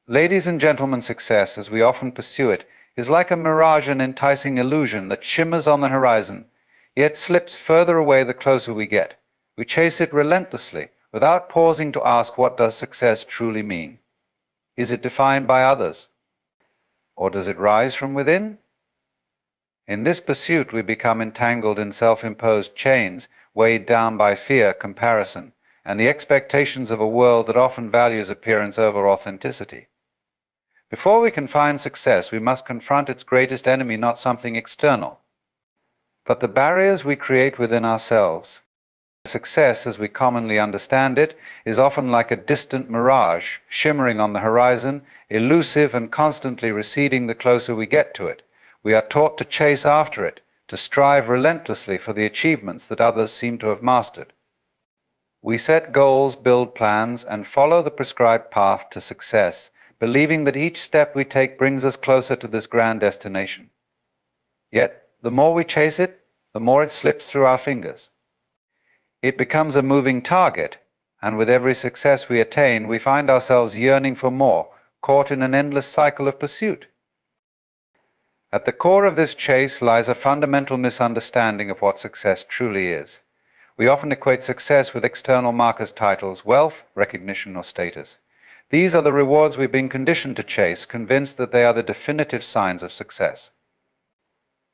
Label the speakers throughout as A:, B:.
A: Ladies and gentlemen, success, as we often pursue it, is like a mirage, an enticing illusion that shimmers on the horizon, yet slips further away the closer we get. We chase it relentlessly, without pausing to ask, what does success truly mean? Is it defined by others? Or does it rise from within? In this pursuit, we become entangled in self-imposed chains, weighed down by fear, comparison, and the expectations of a world that often values appearance over authenticity. Before we can find success, we must confront its greatest enemy, not something external, but the barriers we create within ourselves. Success, as we commonly understand it, is often like a distant mirage, shimmering on the horizon, elusive and constantly receding the closer we get to it. We are taught to chase after it, to strive relentlessly for the achievements that others seem to have mastered. We set goals, build plans, and follow the prescribed path to success, believing that each step we take brings us closer to this grand destination. Yet, the more we chase it, the more it slips through our fingers. It becomes a moving target, and with every success we attain, we find ourselves yearning for more, caught in an endless cycle of pursuit. At the core of this chase lies a fundamental misunderstanding of what success truly is. We often equate success with external markers, titles, wealth, recognition, or status. These are the rewards we've been conditioned to chase, convinced that they are the definitive signs of success.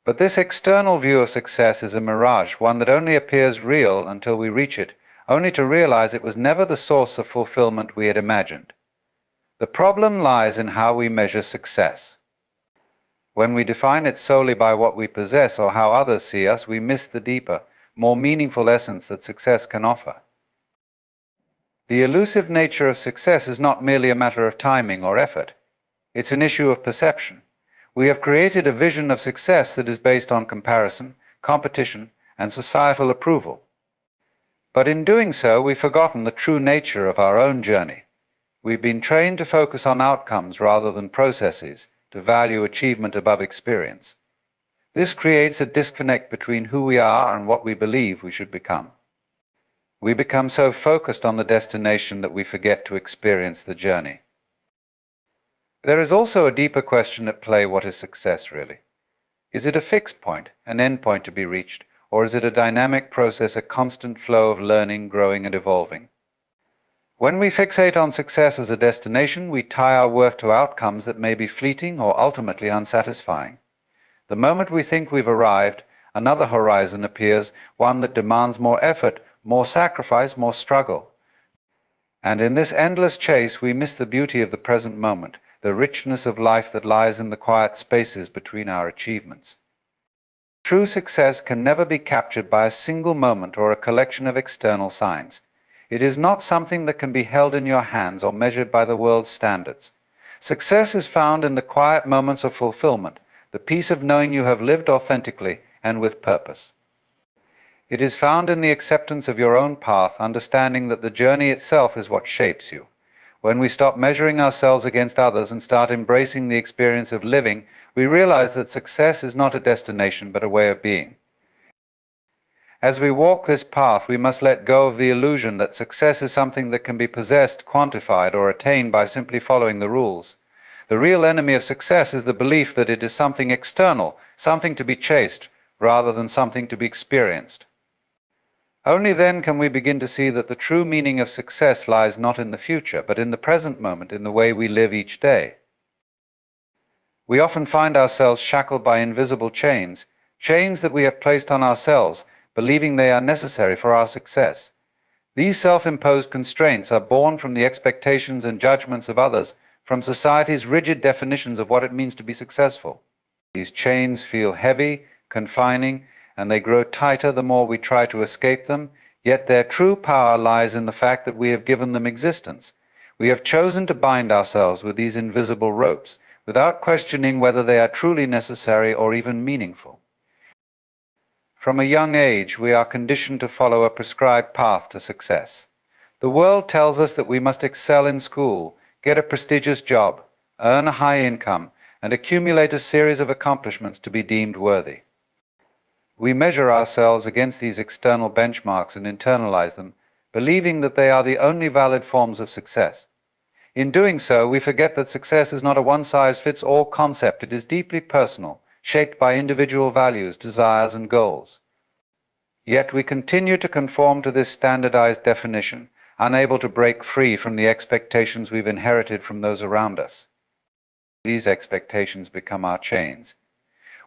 A: But this external view of success is a mirage, one that only appears real until we reach it, only to realize it was never the source of fulfillment we had imagined. The problem lies in how we measure success. When we define it solely by what we possess or how others see us, we miss the deeper, more meaningful essence that success can offer. The elusive nature of success is not merely a matter of timing or effort. It's an issue of perception. We have created a vision of success that is based on comparison, competition, and societal approval. But in doing so, we've forgotten the true nature of our own journey. We've been trained to focus on outcomes rather than processes, to value achievement above experience. This creates a disconnect between who we are and what we believe we should become. We become so focused on the destination that we forget to experience the journey. There is also a deeper question at play: what is success really? Is it a fixed point, an end point to be reached, or is it a dynamic process, a constant flow of learning, growing, and evolving? When we fixate on success as a destination, we tie our worth to outcomes that may be fleeting or ultimately unsatisfying. The moment we think we've arrived, another horizon appears, one that demands more effort, more sacrifice, more struggle. And in this endless chase, we miss the beauty of the present moment, the richness of life that lies in the quiet spaces between our achievements. True success can never be captured by a single moment or a collection of external signs. It is not something that can be held in your hands or measured by the world's standards. Success is found in the quiet moments of fulfillment, the peace of knowing you have lived authentically and with purpose. It is found in the acceptance of your own path, understanding that the journey itself is what shapes you. When we stop measuring ourselves against others and start embracing the experience of living, we realize that success is not a destination but a way of being. As we walk this path, we must let go of the illusion that success is something that can be possessed, quantified, or attained by simply following the rules. The real enemy of success is the belief that it is something external, something to be chased, rather than something to be experienced. Only then can we begin to see that the true meaning of success lies not in the future, but in the present moment, in the way we live each day. We often find ourselves shackled by invisible chains, chains that we have placed on ourselves, believing they are necessary for our success. These self-imposed constraints are born from the expectations and judgments of others, from society's rigid definitions of what it means to be successful. These chains feel heavy, confining, and they grow tighter the more we try to escape them, yet their true power lies in the fact that we have given them existence. We have chosen to bind ourselves with these invisible ropes, without questioning whether they are truly necessary or even meaningful. From a young age, we are conditioned to follow a prescribed path to success. The world tells us that we must excel in school, get a prestigious job, earn a high income, and accumulate a series of accomplishments to be deemed worthy. We measure ourselves against these external benchmarks and internalize them, believing that they are the only valid forms of success. In doing so, we forget that success is not a one-size-fits-all concept. It is deeply personal, shaped by individual values, desires, and goals. Yet we continue to conform to this standardized definition, unable to break free from the expectations we've inherited from those around us. These expectations become our chains.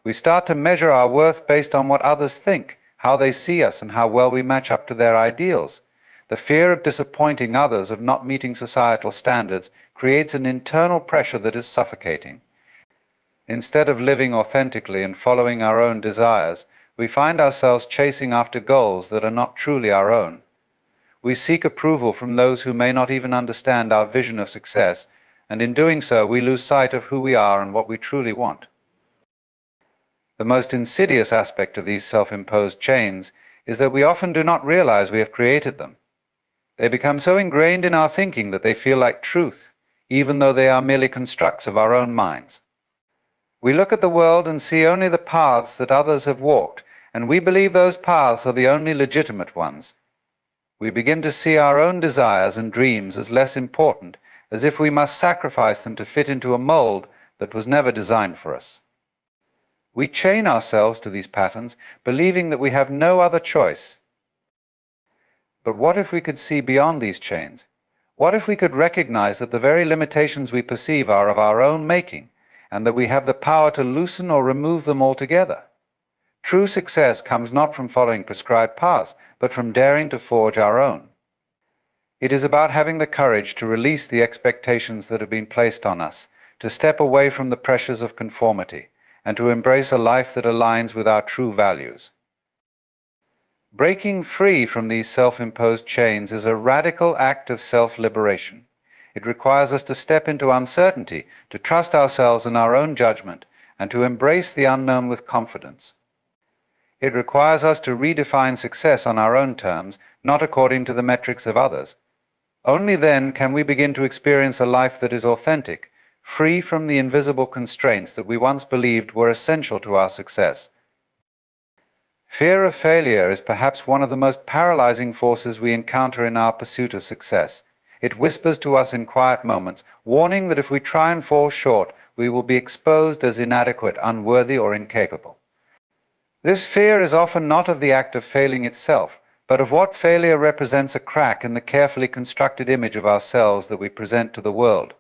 A: We start to measure our worth based on what others think, how they see us, and how well we match up to their ideals. The fear of disappointing others, of not meeting societal standards, creates an internal pressure that is suffocating. Instead of living authentically and following our own desires, we find ourselves chasing after goals that are not truly our own. We seek approval from those who may not even understand our vision of success, and in doing so, we lose sight of who we are and what we truly want. The most insidious aspect of these self-imposed chains is that we often do not realize we have created them. They become so ingrained in our thinking that they feel like truth, even though they are merely constructs of our own minds. We look at the world and see only the paths that others have walked, and we believe those paths are the only legitimate ones. We begin to see our own desires and dreams as less important, as if we must sacrifice them to fit into a mold that was never designed for us. We chain ourselves to these patterns, believing that we have no other choice. But what if we could see beyond these chains? What if we could recognize that the very limitations we perceive are of our own making, and that we have the power to loosen or remove them altogether? True success comes not from following prescribed paths, but from daring to forge our own. It is about having the courage to release the expectations that have been placed on us, to step away from the pressures of conformity, and to embrace a life that aligns with our true values. Breaking free from these self-imposed chains is a radical act of self-liberation. It requires us to step into uncertainty, to trust ourselves and our own judgment, and to embrace the unknown with confidence. It requires us to redefine success on our own terms, not according to the metrics of others. Only then can we begin to experience a life that is authentic, free from the invisible constraints that we once believed were essential to our success. Fear of failure is perhaps one of the most paralyzing forces we encounter in our pursuit of success. It whispers to us in quiet moments, warning that if we try and fall short, we will be exposed as inadequate, unworthy, or incapable. This fear is often not of the act of failing itself, but of what failure represents a crack in the carefully constructed image of ourselves that we present to the world.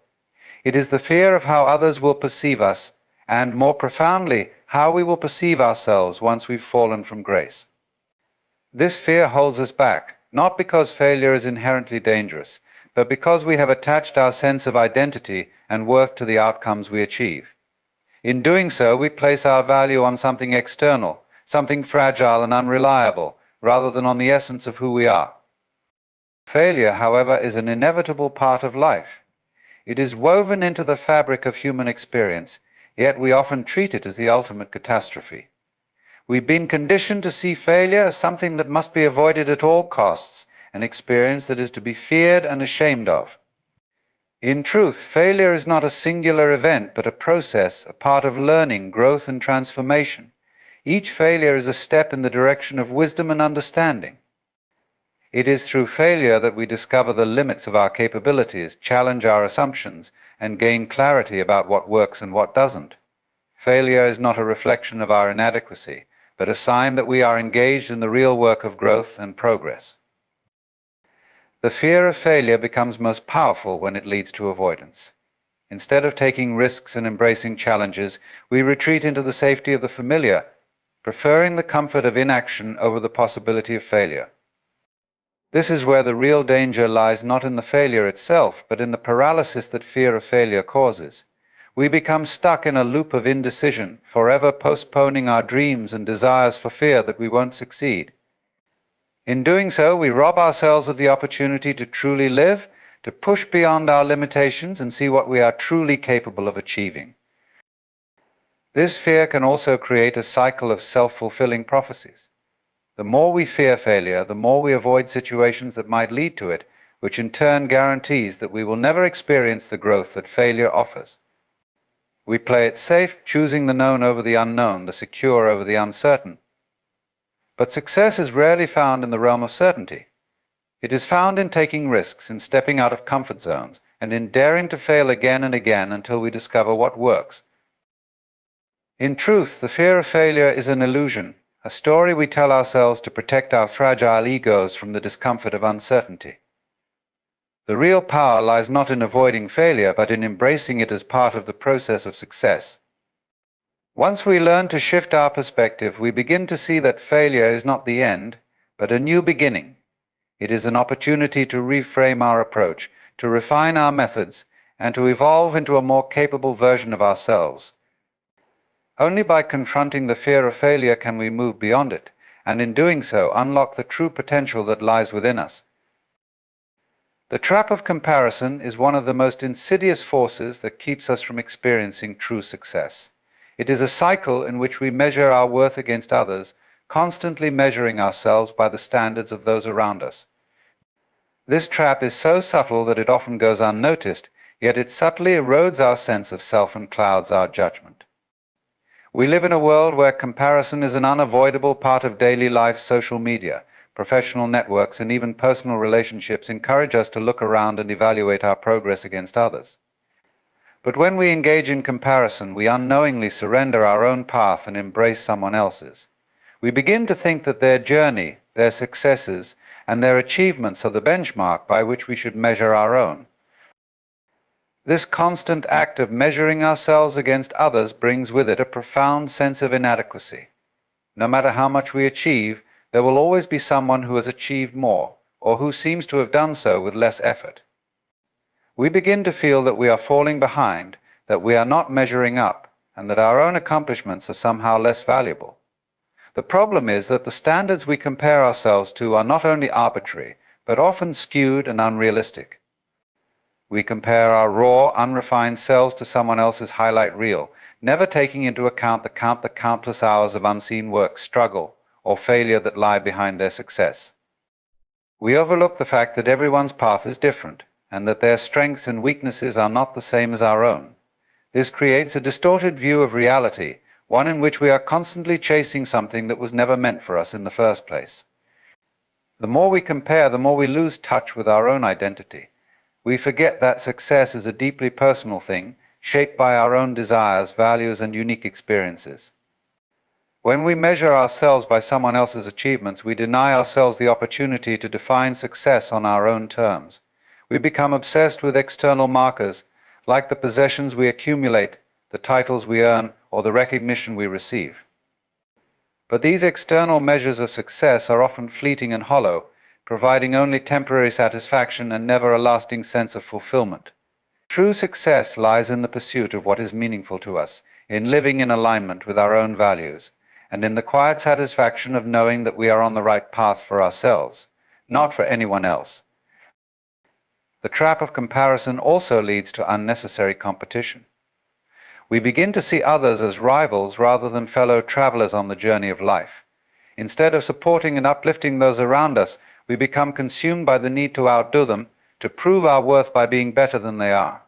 A: It is the fear of how others will perceive us, and more profoundly, how we will perceive ourselves once we've fallen from grace. This fear holds us back, not because failure is inherently dangerous, but because we have attached our sense of identity and worth to the outcomes we achieve. In doing so, we place our value on something external, something fragile and unreliable, rather than on the essence of who we are. Failure, however, is an inevitable part of life. It is woven into the fabric of human experience, yet we often treat it as the ultimate catastrophe. We've been conditioned to see failure as something that must be avoided at all costs, an experience that is to be feared and ashamed of. In truth, failure is not a singular event, but a process, a part of learning, growth, and transformation. Each failure is a step in the direction of wisdom and understanding. It is through failure that we discover the limits of our capabilities, challenge our assumptions, and gain clarity about what works and what doesn't. Failure is not a reflection of our inadequacy, but a sign that we are engaged in the real work of growth and progress. The fear of failure becomes most powerful when it leads to avoidance. Instead of taking risks and embracing challenges, we retreat into the safety of the familiar, preferring the comfort of inaction over the possibility of failure. This is where the real danger lies, not in the failure itself, but in the paralysis that fear of failure causes. We become stuck in a loop of indecision, forever postponing our dreams and desires for fear that we won't succeed. In doing so, we rob ourselves of the opportunity to truly live, to push beyond our limitations and see what we are truly capable of achieving. This fear can also create a cycle of self-fulfilling prophecies. The more we fear failure, the more we avoid situations that might lead to it, which in turn guarantees that we will never experience the growth that failure offers. We play it safe, choosing the known over the unknown, the secure over the uncertain. But success is rarely found in the realm of certainty. It is found in taking risks, in stepping out of comfort zones, and in daring to fail again and again until we discover what works. In truth, the fear of failure is an illusion, a story we tell ourselves to protect our fragile egos from the discomfort of uncertainty. The real power lies not in avoiding failure, but in embracing it as part of the process of success. Once we learn to shift our perspective, we begin to see that failure is not the end, but a new beginning. It is an opportunity to reframe our approach, to refine our methods, and to evolve into a more capable version of ourselves. Only by confronting the fear of failure can we move beyond it, and in doing so, unlock the true potential that lies within us. The trap of comparison is one of the most insidious forces that keeps us from experiencing true success. It is a cycle in which we measure our worth against others, constantly measuring ourselves by the standards of those around us. This trap is so subtle that it often goes unnoticed, yet it subtly erodes our sense of self and clouds our judgment. We live in a world where comparison is an unavoidable part of daily life. Social media, professional networks, and even personal relationships encourage us to look around and evaluate our progress against others. But when we engage in comparison, we unknowingly surrender our own path and embrace someone else's. We begin to think that their journey, their successes, and their achievements are the benchmark by which we should measure our own. This constant act of measuring ourselves against others brings with it a profound sense of inadequacy. No matter how much we achieve, there will always be someone who has achieved more, or who seems to have done so with less effort. We begin to feel that we are falling behind, that we are not measuring up, and that our own accomplishments are somehow less valuable. The problem is that the standards we compare ourselves to are not only arbitrary, but often skewed and unrealistic. We compare our raw, unrefined selves to someone else's highlight reel, never taking into account the countless hours of unseen work, struggle, or failure that lie behind their success. We overlook the fact that everyone's path is different, and that their strengths and weaknesses are not the same as our own. This creates a distorted view of reality, one in which we are constantly chasing something that was never meant for us in the first place. The more we compare, the more we lose touch with our own identity. We forget that success is a deeply personal thing, shaped by our own desires, values, and unique experiences. When we measure ourselves by someone else's achievements, we deny ourselves the opportunity to define success on our own terms. We become obsessed with external markers, like the possessions we accumulate, the titles we earn, or the recognition we receive. But these external measures of success are often fleeting and hollow, providing only temporary satisfaction and never a lasting sense of fulfillment. True success lies in the pursuit of what is meaningful to us, in living in alignment with our own values, and in the quiet satisfaction of knowing that we are on the right path for ourselves, not for anyone else. The trap of comparison also leads to unnecessary competition. We begin to see others as rivals rather than fellow travelers on the journey of life. Instead of supporting and uplifting those around us, we become consumed by the need to outdo them, to prove our worth by being better than they are.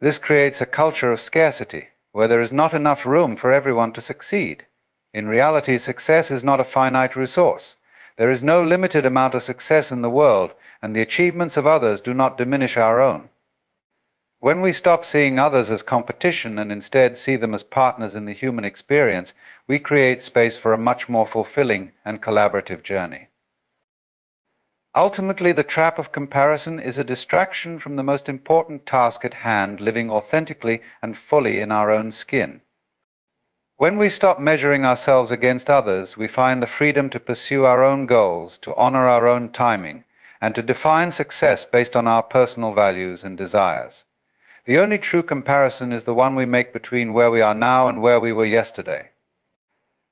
A: This creates a culture of scarcity, where there is not enough room for everyone to succeed. In reality, success is not a finite resource. There is no limited amount of success in the world, and the achievements of others do not diminish our own. When we stop seeing others as competition and instead see them as partners in the human experience, we create space for a much more fulfilling and collaborative journey. Ultimately, the trap of comparison is a distraction from the most important task at hand, living authentically and fully in our own skin. When we stop measuring ourselves against others, we find the freedom to pursue our own goals, to honor our own timing, and to define success based on our personal values and desires. The only true comparison is the one we make between where we are now and where we were yesterday.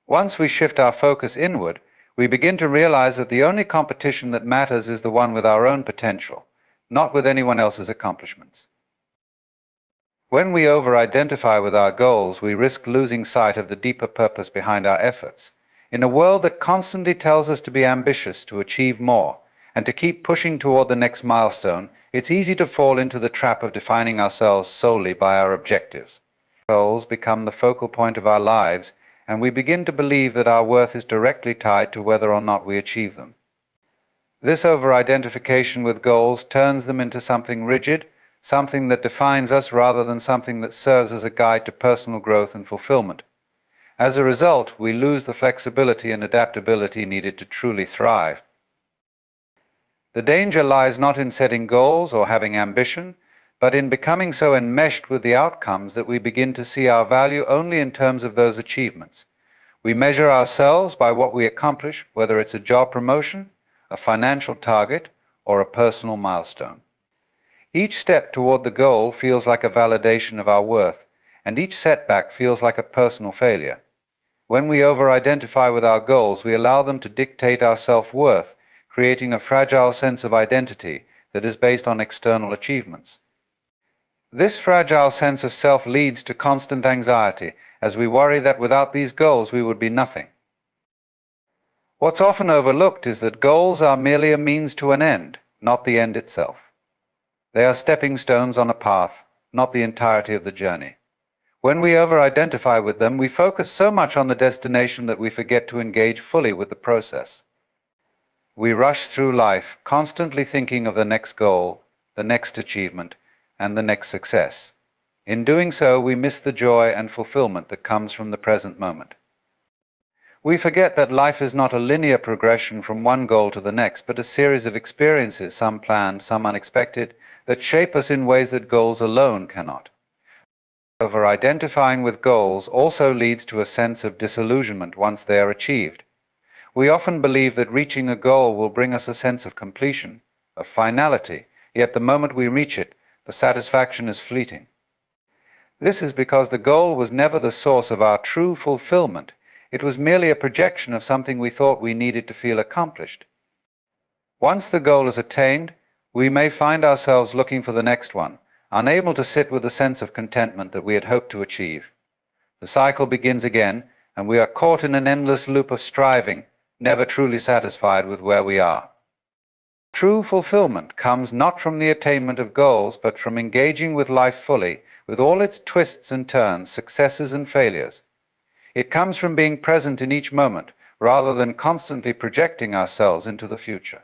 A: Once we shift our focus inward, we begin to realize that the only competition that matters is the one with our own potential, not with anyone else's accomplishments. When we over-identify with our goals, we risk losing sight of the deeper purpose behind our efforts. In a world that constantly tells us to be ambitious, to achieve more, and to keep pushing toward the next milestone, it's easy to fall into the trap of defining ourselves solely by our objectives. Goals become the focal point of our lives, and we begin to believe that our worth is directly tied to whether or not we achieve them. This over-identification with goals turns them into something rigid, something that defines us rather than something that serves as a guide to personal growth and fulfillment. As a result, we lose the flexibility and adaptability needed to truly thrive. The danger lies not in setting goals or having ambition, but in becoming so enmeshed with the outcomes that we begin to see our value only in terms of those achievements. We measure ourselves by what we accomplish, whether it's a job promotion, a financial target, or a personal milestone. Each step toward the goal feels like a validation of our worth, and each setback feels like a personal failure. When we over-identify with our goals, we allow them to dictate our self-worth, creating a fragile sense of identity that is based on external achievements. This fragile sense of self leads to constant anxiety, as we worry that without these goals we would be nothing. What's often overlooked is that goals are merely a means to an end, not the end itself. They are stepping stones on a path, not the entirety of the journey. When we over-identify with them, we focus so much on the destination that we forget to engage fully with the process. We rush through life, constantly thinking of the next goal, the next achievement, and the next success. In doing so, we miss the joy and fulfillment that comes from the present moment. We forget that life is not a linear progression from one goal to the next, but a series of experiences, some planned, some unexpected, that shape us in ways that goals alone cannot. Over-identifying with goals also leads to a sense of disillusionment once they are achieved. We often believe that reaching a goal will bring us a sense of completion, of finality, yet the moment we reach it, the satisfaction is fleeting. This is because the goal was never the source of our true fulfillment. It was merely a projection of something we thought we needed to feel accomplished. Once the goal is attained, we may find ourselves looking for the next one, unable to sit with the sense of contentment that we had hoped to achieve. The cycle begins again, and we are caught in an endless loop of striving, never truly satisfied with where we are. True fulfillment comes not from the attainment of goals, but from engaging with life fully, with all its twists and turns, successes and failures. It comes from being present in each moment, rather than constantly projecting ourselves into the future.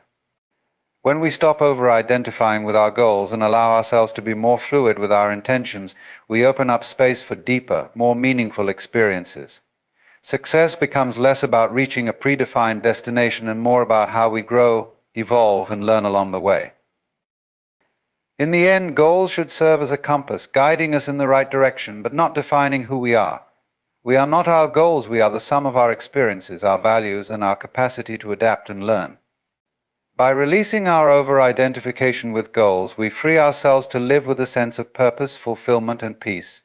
A: When we stop over-identifying with our goals and allow ourselves to be more fluid with our intentions, we open up space for deeper, more meaningful experiences. Success becomes less about reaching a predefined destination and more about how we grow, evolve, and learn along the way. In the end, goals should serve as a compass, guiding us in the right direction, but not defining who we are. We are not our goals, we are the sum of our experiences, our values, and our capacity to adapt and learn. By releasing our over-identification with goals, we free ourselves to live with a sense of purpose, fulfillment, and peace,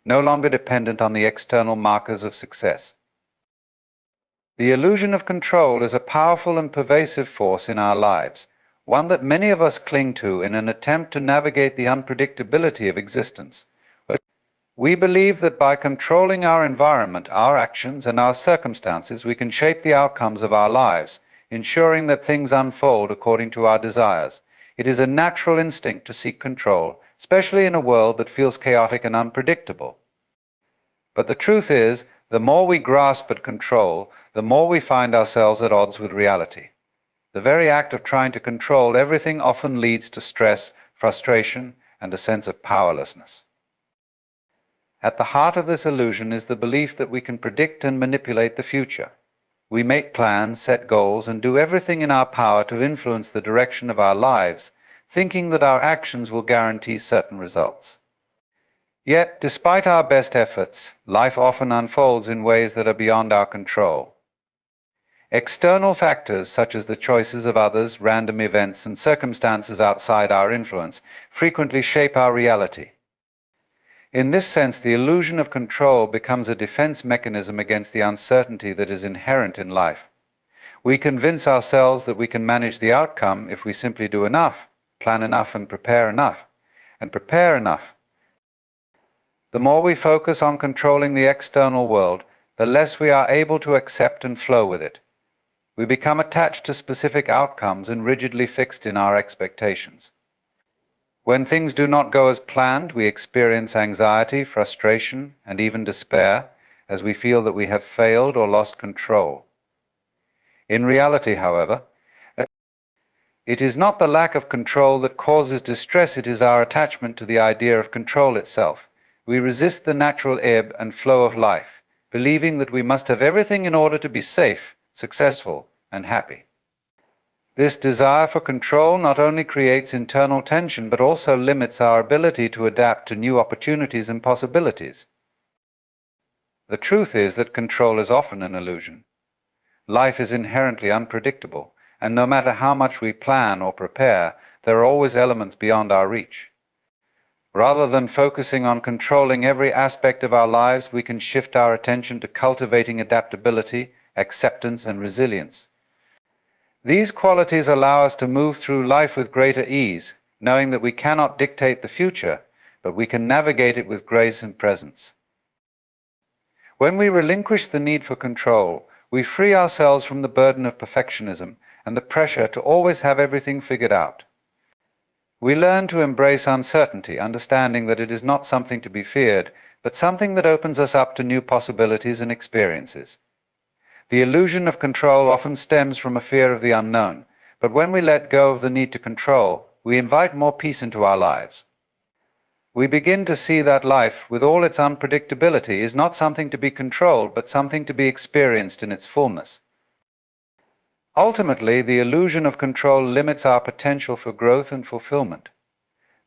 A: no longer dependent on the external markers of success. The illusion of control is a powerful and pervasive force in our lives, one that many of us cling to in an attempt to navigate the unpredictability of existence. We believe that by controlling our environment, our actions, and our circumstances, we can shape the outcomes of our lives, ensuring that things unfold according to our desires. It is a natural instinct to seek control, especially in a world that feels chaotic and unpredictable. But the truth is, the more we grasp at control, the more we find ourselves at odds with reality. The very act of trying to control everything often leads to stress, frustration, and a sense of powerlessness. At the heart of this illusion is the belief that we can predict and manipulate the future. We make plans, set goals, and do everything in our power to influence the direction of our lives, thinking that our actions will guarantee certain results. Yet, despite our best efforts, life often unfolds in ways that are beyond our control. External factors, such as the choices of others, random events, and circumstances outside our influence, frequently shape our reality. In this sense, the illusion of control becomes a defense mechanism against the uncertainty that is inherent in life. We convince ourselves that we can manage the outcome if we simply do enough, plan enough, and prepare enough. The more we focus on controlling the external world, the less we are able to accept and flow with it. We become attached to specific outcomes and rigidly fixed in our expectations. When things do not go as planned, we experience anxiety, frustration, and even despair, as we feel that we have failed or lost control. In reality, however, It is not the lack of control that causes distress, it is our attachment to the idea of control itself. We resist the natural ebb and flow of life, believing that we must have everything in order to be safe, successful, and happy. This desire for control not only creates internal tension, but also limits our ability to adapt to new opportunities and possibilities. The truth is that control is often an illusion. Life is inherently unpredictable, and no matter how much we plan or prepare, there are always elements beyond our reach. Rather than focusing on controlling every aspect of our lives, we can shift our attention to cultivating adaptability, acceptance, and resilience. These qualities allow us to move through life with greater ease, knowing that we cannot dictate the future, but we can navigate it with grace and presence. When we relinquish the need for control, we free ourselves from the burden of perfectionism and the pressure to always have everything figured out. We learn to embrace uncertainty, understanding that it is not something to be feared, but something that opens us up to new possibilities and experiences. The illusion of control often stems from a fear of the unknown, but when we let go of the need to control, we invite more peace into our lives. We begin to see that life, with all its unpredictability, is not something to be controlled, but something to be experienced in its fullness. Ultimately, the illusion of control limits our potential for growth and fulfillment.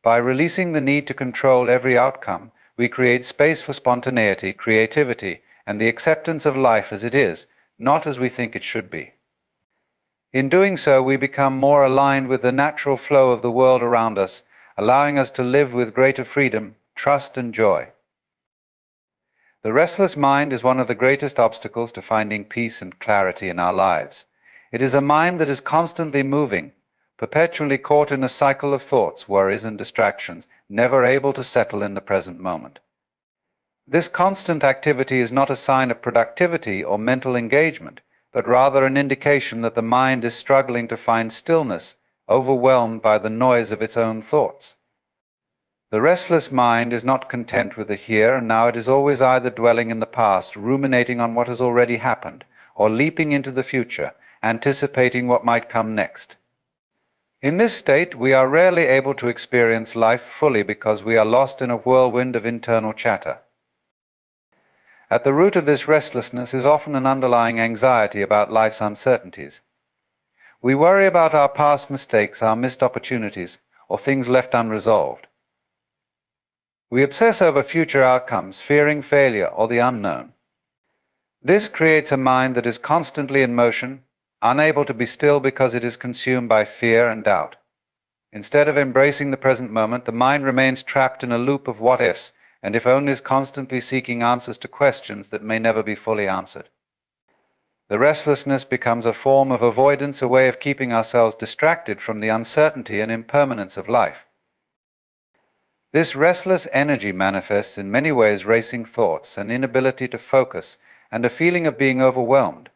A: By releasing the need to control every outcome, we create space for spontaneity, creativity, and the acceptance of life as it is, not as we think it should be. In doing so, we become more aligned with the natural flow of the world around us, allowing us to live with greater freedom, trust, and joy. The restless mind is one of the greatest obstacles to finding peace and clarity in our lives. It is a mind that is constantly moving, perpetually caught in a cycle of thoughts, worries, and distractions, never able to settle in the present moment. This constant activity is not a sign of productivity or mental engagement, but rather an indication that the mind is struggling to find stillness, overwhelmed by the noise of its own thoughts. The restless mind is not content with the here and now. It is always either dwelling in the past, ruminating on what has already happened, or leaping into the future, anticipating what might come next. In this state, we are rarely able to experience life fully because we are lost in a whirlwind of internal chatter. At the root of this restlessness is often an underlying anxiety about life's uncertainties. We worry about our past mistakes, our missed opportunities, or things left unresolved. We obsess over future outcomes, fearing failure or the unknown. This creates a mind that is constantly in motion, unable to be still because it is consumed by fear and doubt. Instead of embracing the present moment, the mind remains trapped in a loop of what-ifs, and if only is constantly seeking answers to questions that may never be fully answered. The restlessness becomes a form of avoidance, a way of keeping ourselves distracted from the uncertainty and impermanence of life. This restless energy manifests in many ways: racing thoughts, an inability to focus, and a feeling of being overwhelmed.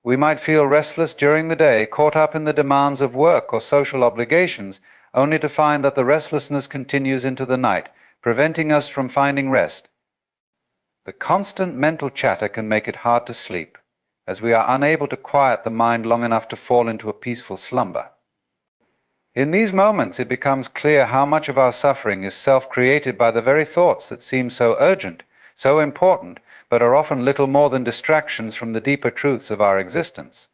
A: We might feel restless during the day, caught up in the demands of work or social obligations, only to find that the restlessness continues into the night, preventing us from finding rest. The constant mental chatter can make it hard to sleep, as we are unable to quiet the mind long enough to fall into a peaceful slumber. In these moments, it becomes clear how much of our suffering is self-created by the very thoughts that seem so urgent, so important, but are often little more than distractions from the deeper truths of our existence.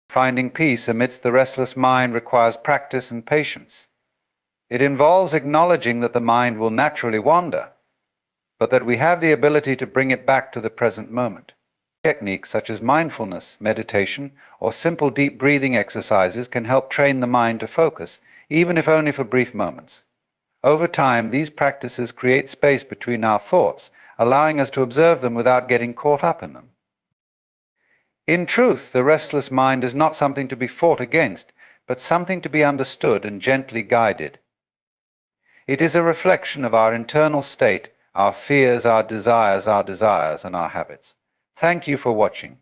A: Finding peace amidst the restless mind requires practice and patience. It involves acknowledging that the mind will naturally wander, but that we have the ability to bring it back to the present moment. Techniques such as mindfulness, meditation, or simple deep breathing exercises can help train the mind to focus, even if only for brief moments. Over time, these practices create space between our thoughts, allowing us to observe them without getting caught up in them. In truth, the restless mind is not something to be fought against, but something to be understood and gently guided. It is a reflection of our internal state, our fears, our desires, and our habits. Thank you for watching.